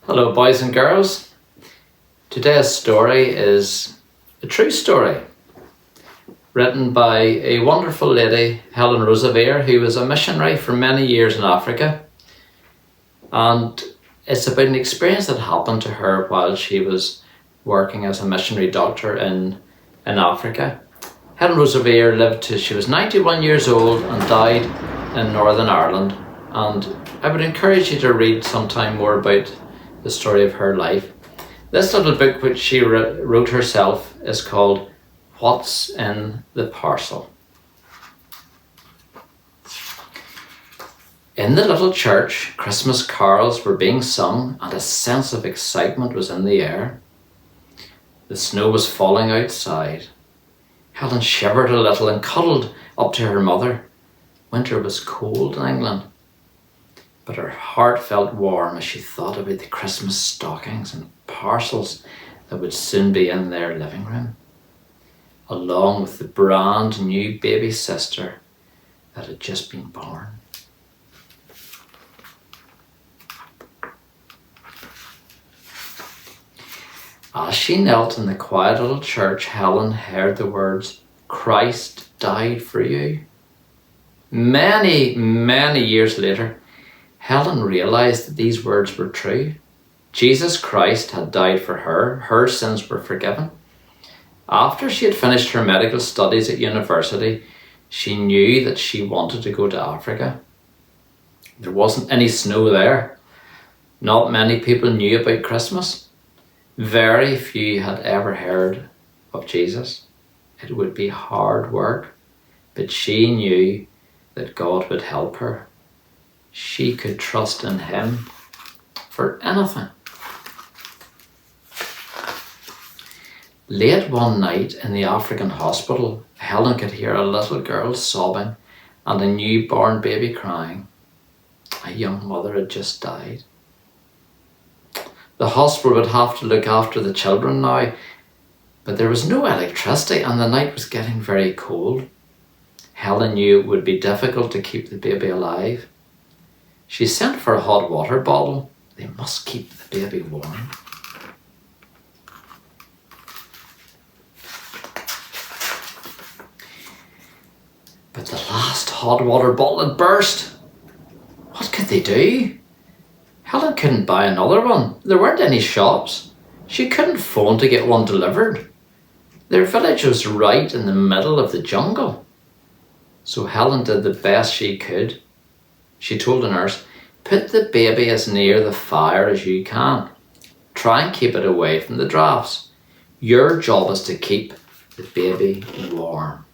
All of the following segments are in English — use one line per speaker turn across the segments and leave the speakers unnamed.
Hello boys and girls. Today's story is a true story written by a wonderful lady, Helen Roseveare, who was a missionary for many years in Africa, and it's about an experience that happened to her while she was working as a missionary doctor in Africa. Helen Roseveare lived till she was 91 years old and died in Northern Ireland, and I would encourage you to read sometime more about the story of her life. This little book, which she wrote herself, is called What's in the Parcel. In the little church, Christmas carols were being sung and a sense of excitement was in the air. The snow was falling outside. Helen shivered a little and cuddled up to her mother. Winter was cold in England, but her heart felt warm as she thought about the Christmas stockings and parcels that would soon be in their living room, along with the brand new baby sister that had just been born. As she knelt in the quiet little church, Helen heard the words, "Christ died for you." Many, many years later, Helen realised that these words were true. Jesus Christ had died for her. Her sins were forgiven. After she had finished her medical studies at university, she knew that she wanted to go to Africa. There wasn't any snow there. Not many people knew about Christmas. Very few had ever heard of Jesus. It would be hard work, but she knew that God would help her. She could trust in Him for anything. Late one night in the African hospital, Helen could hear a little girl sobbing and a newborn baby crying. A young mother had just died. The hospital would have to look after the children now, but there was no electricity and the night was getting very cold. Helen knew it would be difficult to keep the baby alive. She sent for a hot water bottle. They must keep the baby warm. But the last hot water bottle had burst. What could they do? Helen couldn't buy another one. There weren't any shops. She couldn't phone to get one delivered. Their village was right in the middle of the jungle. So Helen did the best she could. She told the nurse, "Put the baby as near the fire as you can. Try and keep it away from the drafts. Your job is to keep the baby warm."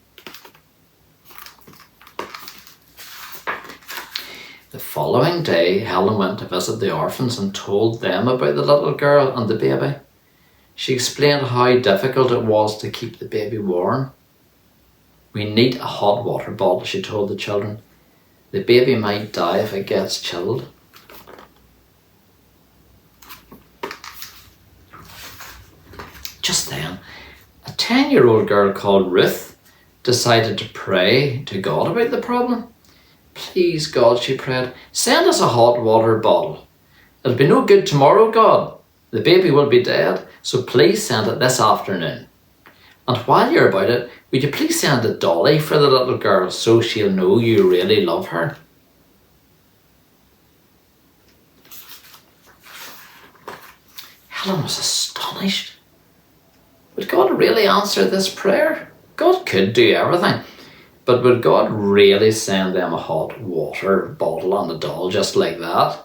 The following day, Helen went to visit the orphans and told them about the little girl and the baby. She explained how difficult it was to keep the baby warm. "We need a hot water bottle," she told the children. "The baby might die if it gets chilled." Just then, a 10-year-old girl called Ruth decided to pray to God about the problem. "Please, God," she prayed, "send us a hot water bottle. It'll be no good tomorrow, God. The baby will be dead, so please send it this afternoon. And while you're about it, would you please send a dolly for the little girl so she'll know you really love her?" Helen was astonished. Would God really answer this prayer? God could do everything, but would God really send them a hot water bottle and a doll just like that?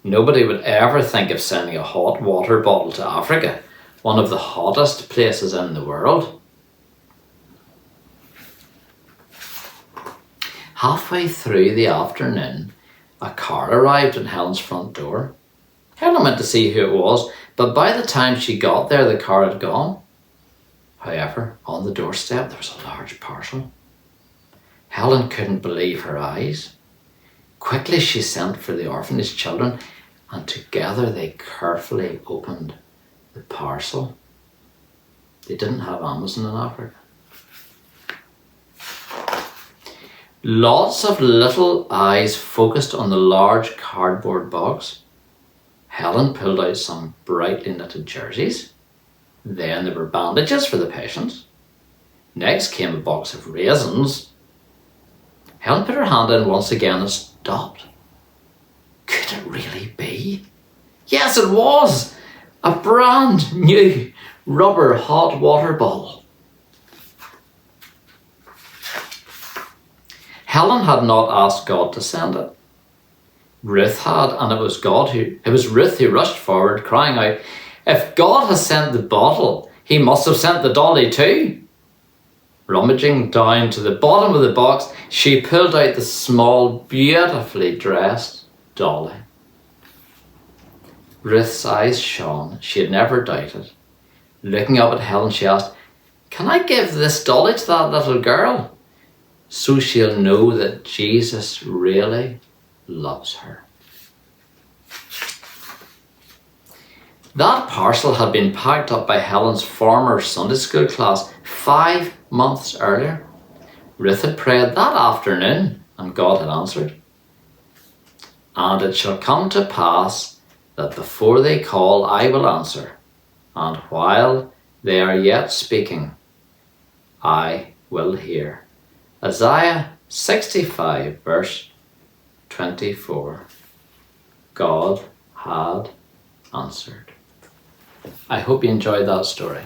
Nobody would ever think of sending a hot water bottle to Africa, one of the hottest places in the world. Halfway through the afternoon, a car arrived at Helen's front door. Helen went to see who it was, but by the time she got there, the car had gone. However, on the doorstep, there was a large parcel. Helen couldn't believe her eyes. Quickly, she sent for the orphanage children, and together they carefully opened the parcel. They didn't have Amazon in Africa. Lots of little eyes focused on the large cardboard box. Helen pulled out some brightly knitted jerseys. Then there were bandages for the patients. Next came a box of raisins. Helen put her hand in once again and stopped. Could it really be? Yes, it was! A brand new rubber hot water bottle. Helen had not asked God to send it. Ruth had, and it was Ruth who rushed forward, crying out, "If God has sent the bottle, he must have sent the dolly too." Rummaging down to the bottom of the box, she pulled out the small, beautifully dressed dolly. Ruth's eyes shone. She had never doubted. Looking up at Helen, she asked, "Can I give this dolly to that little girl, so she'll know that Jesus really loves her?" That parcel had been packed up by Helen's former Sunday school class 5 months earlier. Ruth had prayed that afternoon, and God had answered. "And it shall come to pass that before they call, I will answer, and while they are yet speaking, I will hear." Isaiah 65 verse 24. God had answered. I hope you enjoyed that story.